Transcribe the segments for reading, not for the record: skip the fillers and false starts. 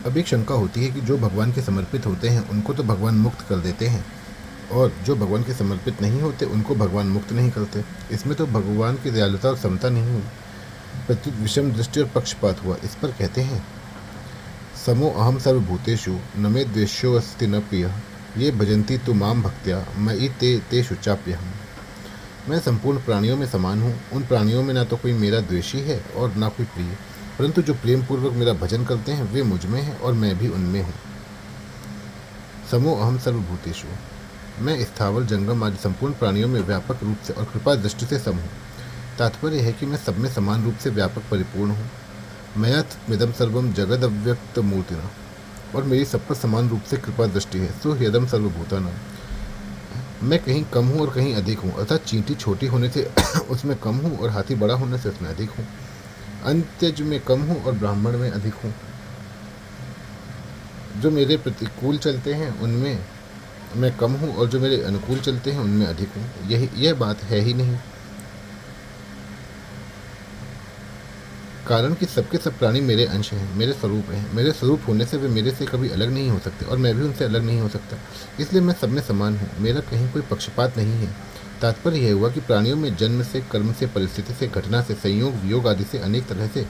अब एक शंका होती है कि जो भगवान के समर्पित होते हैं उनको तो भगवान मुक्त कर देते हैं, और जो भगवान के समर्पित नहीं होते उनको भगवान मुक्त नहीं करते। इसमें तो भगवान की दयालुता और समता नहीं हुई, प्रत्युत विषम दृष्टि और पक्षपात हुआ। इस पर कहते हैं, समो अहम सर्वभूतेषु न मे द्वेष्योऽस्ति न प्रियः, ये भजन्ति तु माम भक्त्या मयि ते तेषु चाप्यहम्। मैं संपूर्ण प्राणियों में समान हूँ। उन प्राणियों में ना तो कोई मेरा द्वेषी है और ना कोई प्रिय, परंतु जो प्रेम पूर्वक मेरा भजन करते हैं वे मुझ में हैं और मैं भी उनमें हूँ। समो अहम सर्वभूतेषु, मैं स्थावर जंगम आदि संपूर्ण प्राणियों में व्यापक रूप से और कृपा दृष्टि से सम हूँ। तात्पर्य है कि मैं सब में समान रूप से व्यापक परिपूर्ण हूँ। मया मिदम सर्वम जगद अव्यक्त मूर्तिना, और मेरी सब पर समान रूप से कृपा दृष्टि है। सो ह्यदम सर्वभूतानां, मैं कहीं कम हूँ और कहीं अधिक हूँ, अर्थात चींटी छोटी होने से उसमें कम हूँ और हाथी बड़ा होने से उसमें अधिक हूँ। अंत्यज में कम हूँ और ब्राह्मण में अधिक हूँ। जो मेरे प्रतिकूल चलते हैं उनमें मैं कम हूँ और जो मेरे अनुकूल चलते हैं उनमें अधिक हूँ। यह बात है ही नहीं, कारण कि सबके सब प्राणी मेरे अंश हैं, मेरे स्वरूप हैं। मेरे स्वरूप होने से वे मेरे से कभी अलग नहीं हो सकते और मैं भी उनसे अलग नहीं हो सकता। इसलिए मैं सब में समान हूँ, मेरा कहीं कोई पक्षपात नहीं है। तात्पर्य यह हुआ कि प्राणियों में जन्म से, कर्म से, परिस्थिति से, घटना से, संयोग वियोग आदि से अनेक तरह से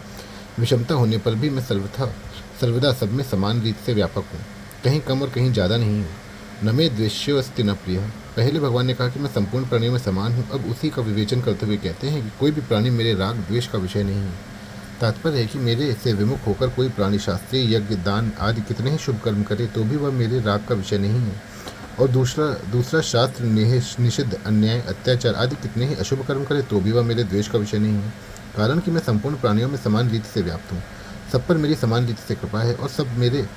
विषमता होने पर भी मैं सर्वदा सब में समान रीत से व्यापक हूँ, कहीं कम और कहीं ज़्यादा नहीं हूँ। न मे द्वेष्योऽस्ति न प्रियः। पहले भगवान ने कहा कि मैं संपूर्ण प्राणियों में समान हूँ। अब उसी का विवेचन करते हुए कहते हैं कि कोई भी प्राणी मेरे राग द्वेष का विषय नहीं है। तात्पर्य है कि मेरे से विमुख होकर कोई प्राणी शास्त्रीय यज्ञ, दान आदि कितने ही शुभ कर्म करे तो भी वह मेरे राग का विषय नहीं है। और दूसरा शास्त्र निषिद्ध अन्याय, अत्याचार आदि कितने ही अशुभ कर्म करे तो भी वह मेरे द्वेष का विषय नहीं है, कारण कि मैं संपूर्ण प्राणियों में समान रीति से व्याप्त हूँ। सब पर मेरी समान रीति से कृपा है और सब मेरे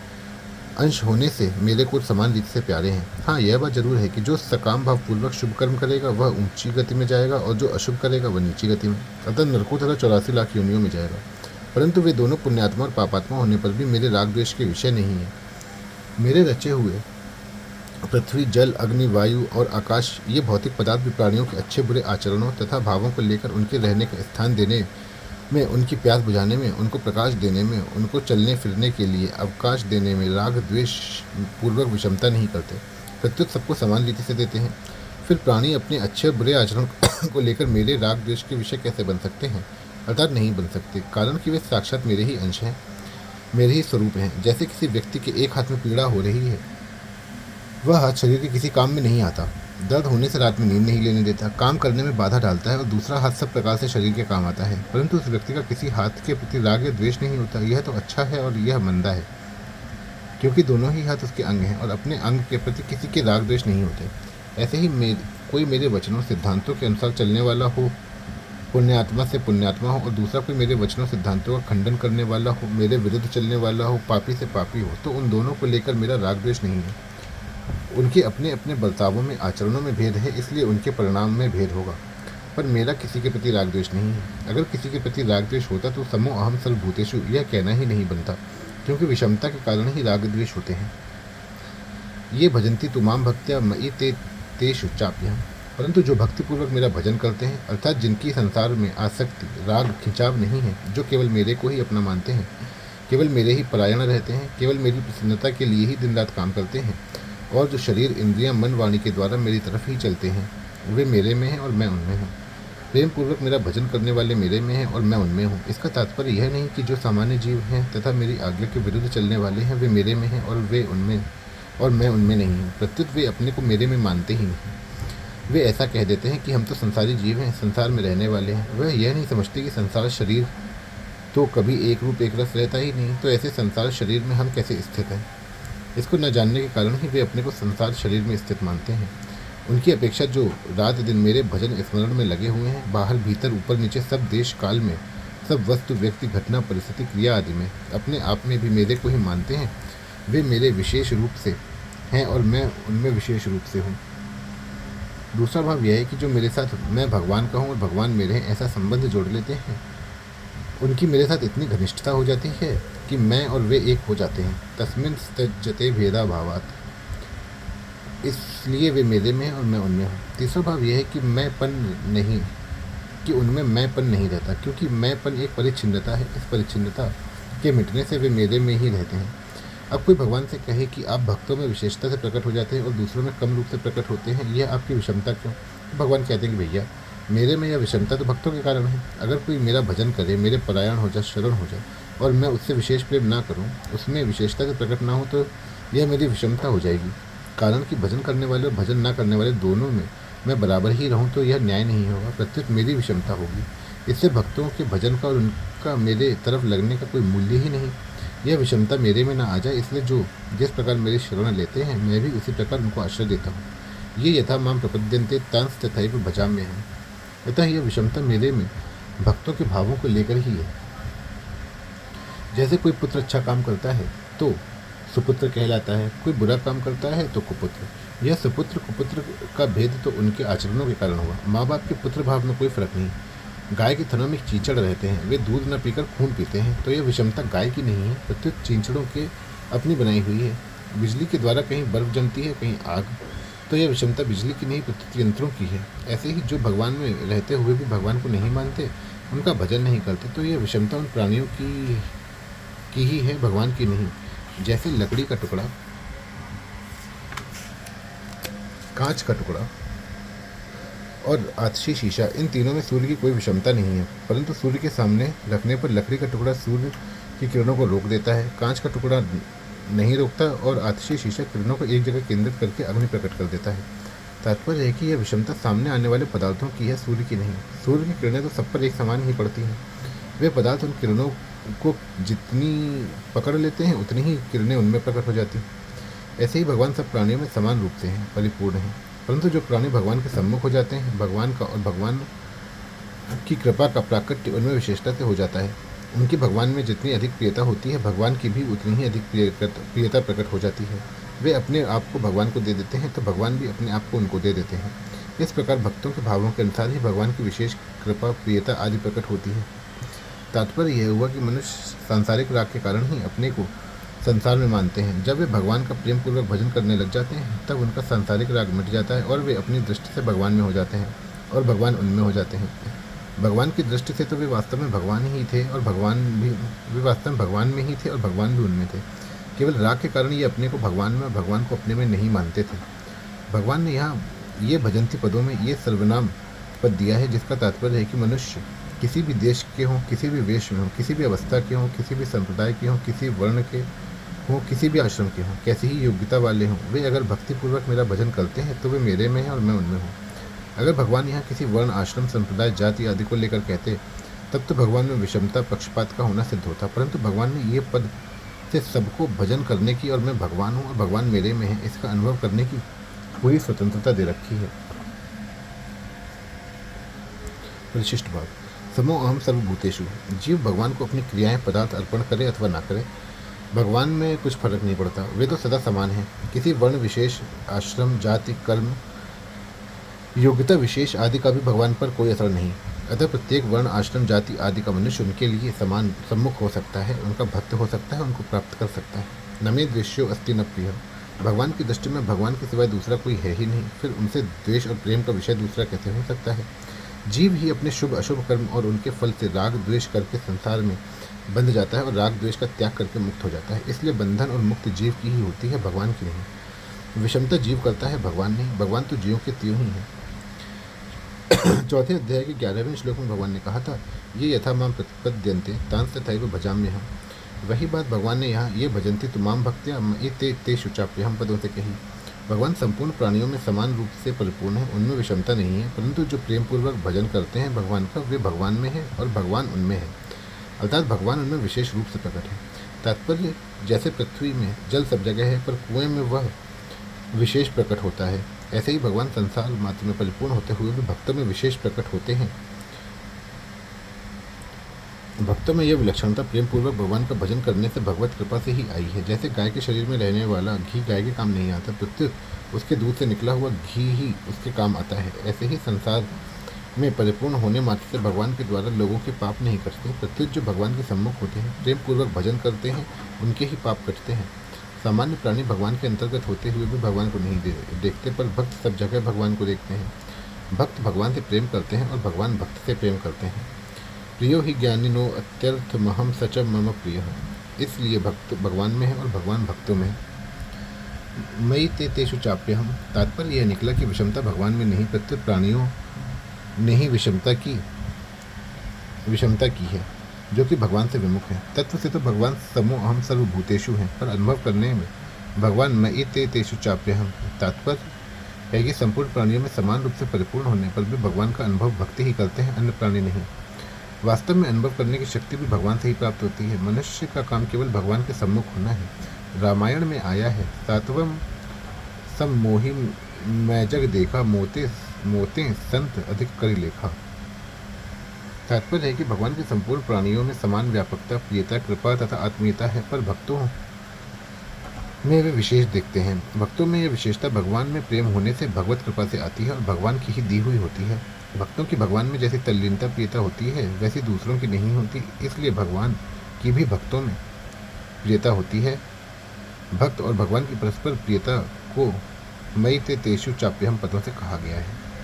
अंश होने से मेरे को समान रीति से प्यारे हैं। हाँ, यह बात जरूर है कि जो सकाम भाव पूर्वक शुभ कर्म करेगा वह ऊंची गति में जाएगा और जो अशुभ करेगा वह नीची गति में, अतः नरकों तथा 84 लाख योनियों में जाएगा। परंतु वे दोनों पुण्यात्मा और पापात्मा होने पर भी मेरे राग द्वेष के विषय नहीं है। मेरे रचे हुए पृथ्वी, जल, अग्नि, वायु और आकाश ये भौतिक पदार्थ भी प्राणियों के अच्छे बुरे आचरणों तथा भावों को लेकर उनके रहने का स्थान देने में, उनकी प्यास बुझाने में, उनको प्रकाश देने में, उनको चलने फिरने के लिए अवकाश देने में राग द्वेष पूर्वक विषमता नहीं करते, प्रत्युत सबको समान रीति से देते हैं। फिर प्राणी अपने अच्छे बुरे आचरण को लेकर मेरे राग द्वेष के विषय कैसे बन सकते हैं? अर्थात नहीं बन सकते, कारण कि वे साक्षात मेरे ही अंश हैं, मेरे ही स्वरूप हैं। जैसे किसी व्यक्ति के एक हाथ में पीड़ा हो रही है, वह हाथ शरीर के किसी काम में नहीं आता, दर्द होने से रात में नींद नहीं लेने देता, काम करने में बाधा डालता है, और दूसरा हाथ सब प्रकार से शरीर के काम आता है, परंतु उस व्यक्ति का किसी हाथ के प्रति राग या द्वेष नहीं होता। यह तो अच्छा है और यह मंदा है, क्योंकि दोनों ही हाथ उसके अंग हैं और अपने अंग के प्रति किसी के राग द्वेष नहीं होते। ऐसे ही कोई मेरे वचनों सिद्धांतों के अनुसार चलने वाला हो, पुण्यात्मा से पुण्यात्मा हो, और दूसरा कोई मेरे वचनों सिद्धांतों का खंडन करने वाला हो, मेरे विरुद्ध चलने वाला हो, पापी से पापी हो, तो उन दोनों को लेकर मेरा राग द्वेष नहीं है। उनके अपने अपने बर्तावों में, आचरणों में भेद है, इसलिए उनके परिणाम में भेद होगा, पर मेरा किसी के प्रति राग द्वेष नहीं है। अगर किसी के प्रति राग द्वेष होता तो समो अहम सर्वभूतेषु यह कहना ही नहीं बनता, क्योंकि विषमता के कारण ही राग द्वेष होते हैं। ये भजन्ति तु माम भक्त्या मयि ते तेषु चाप्यहम्। परंतु जो भक्तिपूर्वक मेरा भजन करते हैं, अर्थात जिनकी संसार में आसक्ति, राग, खिंचाव नहीं है, जो केवल मेरे को ही अपना मानते हैं, केवल मेरे ही परायण रहते हैं, केवल मेरी प्रसन्नता के लिए ही दिन रात काम करते हैं, और जो शरीर, इंद्रियां, मन, वाणी के द्वारा मेरी तरफ ही चलते हैं, वे मेरे में हैं और मैं उनमें हूँ। प्रेम पूर्वक मेरा भजन करने वाले मेरे में हैं और मैं उनमें हूँ। इसका तात्पर्य यह नहीं कि जो सामान्य जीव हैं तथा मेरी आज्ञा के विरुद्ध चलने वाले हैं वे मेरे में हैं और मैं उनमें नहीं हूँ, प्रत्युत वे अपने को मेरे में मानते ही नहीं। वे ऐसा कह देते हैं कि हम तो संसारी जीव हैं, संसार में रहने वाले हैं। वह यह नहीं समझते कि संसार शरीर तो कभी एक रूप एक रस रहता ही नहीं, तो ऐसे संसार शरीर में हम कैसे स्थित हैं? इसको न जानने के कारण ही वे अपने को संसार शरीर में स्थित मानते हैं। उनकी अपेक्षा जो रात दिन मेरे भजन स्मरण में लगे हुए हैं, बाहर भीतर ऊपर नीचे सब देश काल में, सब वस्तु, व्यक्ति, घटना, परिस्थिति, क्रिया आदि में अपने आप में भी मेरे को ही मानते हैं, वे मेरे विशेष रूप से हैं और मैं उनमें विशेष रूप से हूँ। दूसरा भाव यह है कि जो मेरे साथ मैं भगवान का हूँ और भगवान मेरे हैं ऐसा संबंध जोड़ लेते हैं, उनकी मेरे साथ इतनी घनिष्ठता हो जाती है कि मैं और वे एक हो जाते हैं। तस्मिन् त्यजते भेदा भावात्, इसलिए वे मेरे में हैं और मैं उनमें हूँ। तीसरा भाव यह है कि उनमें मैंपन नहीं रहता, क्योंकि मैंपन एक परिच्छिन्नता है। इस परिच्छिन्नता के मिटने से वे मेरे में ही रहते हैं। अब कोई भगवान से कहे कि आप भक्तों में विशेषता से प्रकट हो जाते हैं और दूसरों में कम रूप से प्रकट होते हैं, यह आपकी विषमता क्यों? भगवान कहते हैं कि भैया, मेरे में यह विषमता तो भक्तों के कारण है। अगर कोई मेरा भजन करे, मेरे परायण हो जाए, शरण हो जाए, और मैं उससे विशेष प्रेम ना करूं, उसमें विशेषता से प्रकट ना हो, तो यह मेरी विषमता हो जाएगी। कारण कि भजन करने वाले और भजन ना करने वाले दोनों में मैं बराबर ही रहूं तो यह न्याय नहीं होगा, प्रत्युत मेरी विषमता होगी। इससे भक्तों के भजन का और उनका मेरे तरफ लगने का कोई मूल्य ही नहीं। यह विषमता मेरे में ना आ जाए, इसलिए जो जिस प्रकार मेरी शरण लेते हैं, मैं भी उसी प्रकार उनको आश्रय देता हूँ। ये यथा माम प्रपद्यन्ते तांस तथैव भजाम्यहम् है। अतः यह विषमता मेरे में भक्तों के भावों को लेकर ही है। जैसे कोई पुत्र अच्छा काम करता है तो सुपुत्र कहलाता है, कोई बुरा काम करता है तो कुपुत्र। यह सुपुत्र कुपुत्र का भेद तो उनके आचरणों के कारण हुआ। माँ बाप के पुत्र भाव में कोई फर्क नहीं। गाय के थनों में चींचड़ रहते हैं, वे दूध न पीकर खून पीते हैं, तो यह विषमता गाय की नहीं है, प्रत्युत चींचड़ों के अपनी बनाई हुई है। बिजली के द्वारा कहीं बर्फ जमती है, कहीं आग, तो यह विषमता बिजली की नहीं, प्रत्युत यंत्रों की है। ऐसे ही जो भगवान में रहते हुए भी भगवान को नहीं मानते, उनका भजन नहीं करते, तो यह विषमता उन प्राणियों की ही है, भगवान की नहीं। जैसे लकड़ी का टुकड़ा, कांच का टुकड़ा और आतशी शीशा, इन तीनों में सूर्य की कोई विषमता नहीं है, परंतु सूर्य के सामने रखने पर लकड़ी का टुकड़ा सूर्य की किरणों को रोक देता है, कांच का टुकड़ा नहीं रोकता, और आतशी शीशा किरणों को एक जगह केंद्रित करके अग्नि प्रकट कर देता है। तात्पर्य है कि यह विषमता सामने आने वाले पदार्थों की है, सूर्य की नहीं। सूर्य की किरणें तो सब पर एक समान ही पड़ती हैं। वे पदार्थ उन किरणों को जितनी पकड़ लेते हैं, उतनी ही किरणें उनमें प्रकट हो जाती हैं। ऐसे ही भगवान सब प्राणियों में समान रूप से हैं, परिपूर्ण हैं, परंतु जो प्राणी भगवान के सम्मुख हो जाते हैं, भगवान का और भगवान की कृपा का प्राकट्य उनमें विशेषता से हो जाता है। उनकी भगवान में जितनी अधिक प्रियता होती है, भगवान की भी उतनी ही अधिक प्रियता प्रकट हो जाती है। वे अपने आप को भगवान को दे देते हैं, तो भगवान भी अपने आप को उनको दे देते हैं। इस प्रकार भक्तों के भावों के अनुसार ही भगवान की विशेष कृपा, प्रियता आदि प्रकट होती है। तात्पर्य यह हुआ कि मनुष्य सांसारिक राग के कारण ही अपने को संसार में मानते हैं। जब वे भगवान का प्रेम पूर्वक भजन करने लग जाते हैं, तब उनका सांसारिक राग मिट जाता है और वे अपनी दृष्टि से भगवान में हो जाते हैं और भगवान उनमें हो जाते हैं। भगवान की दृष्टि से तो वे वास्तव में भगवान ही थे और वे वास्तव में भगवान में ही थे और भगवान भी उनमें थे। केवल राग के कारण ये अपने को भगवान में और भगवान को अपने में नहीं मानते थे। भगवान ने यहाँ ये भजंती पदों में ये सर्वनाम पद दिया है, जिसका तात्पर्य है कि मनुष्य किसी भी देश के हों, किसी भी वेश में हों, किसी भी अवस्था के हों, किसी भी संप्रदाय के हों, किसी वर्ण के हों, किसी भी आश्रम के हों, कैसी ही योग्यता वाले हों, वे अगर भक्तिपूर्वक मेरा भजन करते हैं तो वे मेरे में हैं और मैं उनमें हूँ। अगर भगवान यहाँ किसी वर्ण, आश्रम, संप्रदाय, जाति आदि को लेकर कहते, तब तो भगवान में विषमता, पक्षपात का होना सिद्ध होता, परंतु भगवान ने ये पद से सबको भजन करने की और मैं भगवान हूँ और भगवान मेरे में है, इसका अनुभव करने की पूरी स्वतंत्रता दे रखी है। परिशिष्ट भाव। समो अहम सर्वभूतेषु। जीव भगवान को अपनी क्रियाएं, पदार्थ अर्पण करे अथवा ना करे, भगवान में कुछ फर्क नहीं पड़ता, वे तो सदा समान हैं। किसी वर्ण विशेष, आश्रम, जाति, कर्म, योग्यता विशेष आदि का भी भगवान पर कोई असर नहीं। अतः प्रत्येक वर्ण, आश्रम, जाति आदि का मनुष्य उनके लिए समान सम्मुख हो सकता है, उनका भक्त हो सकता है, उनको प्राप्त कर सकता है। न मे द्वेष्यो अस्ति न प्रिय। भगवान की दृष्टि में भगवान के सिवाय दूसरा कोई है ही नहीं, फिर उनसे द्वेष और प्रेम का विषय दूसरा कैसे हो सकता है। जीव ही अपने शुभ अशुभ कर्म और उनके फल से राग द्वेष करके संसार में बंध जाता है और राग द्वेष का त्याग करके मुक्त हो जाता है। इसलिए बंधन और मुक्ति जीव की ही होती है, भगवान की नहीं। विषमता जीव करता है, भगवान नहीं। भगवान तो जीवों के त्यों ही है। चौथे अध्याय के 11वें श्लोक में भगवान ने कहा था, ये यथा माम प्रतिपद्यन्ते तांस तथैव भजाम्यहम्। वही बात भगवान ने यहाँ ये भजन्ति तुमाम भक्त्या मयि ते शुचाप्यहम् पदों से कही। भगवान संपूर्ण प्राणियों में समान रूप से परिपूर्ण है, उनमें विषमता नहीं है, परंतु जो प्रेम पूर्वक भजन करते हैं भगवान का, वे भगवान में है और भगवान उनमें है, अर्थात भगवान उनमें विशेष रूप से प्रकट है। तात्पर्य, जैसे पृथ्वी में जल सब जगह है पर कुएं में वह विशेष प्रकट होता है, ऐसे ही भगवान संसार मात्र में परिपूर्ण होते हुए भी भक्तों में विशेष प्रकट होते हैं। भक्तों में यह विलक्षणता प्रेम पूर्वक भगवान का भजन करने से भगवत कृपा से ही आई है। जैसे गाय के शरीर में रहने वाला घी गाय के काम नहीं आता, प्रत्युत उसके दूध से निकला हुआ घी ही उसके काम आता है, ऐसे ही संसार में परिपूर्ण होने मात्र से भगवान के द्वारा लोगों के पाप नहीं कटते। प्रत्युत जो भगवान के सम्मुख होते हैं, प्रेम पूर्वक भजन करते हैं, उनके ही पाप कटते हैं। सामान्य प्राणी भगवान के अंतर्गत होते हुए भी भगवान को नहीं देखते, पर भक्त सब जगह भगवान को देखते हैं। भक्त भगवान से प्रेम करते हैं और भगवान भक्त से प्रेम करते हैं। प्रियो ही ज्ञानिनो अत्यर्थमहम सच मम प्रिय। इसलिए भक्त भगवान में है और भगवान भक्तों में है। मयि ते तेषु चाप्यहम्, तात्पर्य यह निकला कि विषमता भगवान में नहीं प्रत्युत प्राणियों ने ही विषमता की है, जो कि भगवान से विमुख है। तत्व से तो भगवान समो अहम सर्वभूतेषु हैं, पर अनुभव करने में भगवान मयि ते तेषु चाप्यहम् तात्पर्य है कि संपूर्ण प्राणियों में समान रूप से परिपूर्ण होने पर भी भगवान का अनुभव भक्ति ही करते हैं, अन्य प्राणी नहीं। वास्तव में अनुभव करने की शक्ति भी भगवान से ही प्राप्त होती है। मनुष्य का काम केवल भगवान के सम्मुख होना है। रामायण में आया है, सात्वम सम्मोहि मैं जग देखा, मोते मोते संत अधिक करी लेखा। तात्पर्य है कि भगवान के संपूर्ण प्राणियों में समान व्यापकता, प्रियता, कृपा तथा आत्मीयता है, पर भक्तों में वे विशेष देखते हैं। भक्तों में यह विशेषता भगवान में प्रेम होने से भगवत कृपा से आती है और भगवान की ही दी हुई होती है। भक्तों की भगवान में जैसी तल्लीनता प्रियता होती है, वैसी दूसरों की नहीं होती। इसलिए भगवान की भी भक्तों में प्रियता होती है। भक्त और भगवान की परस्पर प्रियता को मयि ते तेषु चाप्यहम् पदों से कहा गया है।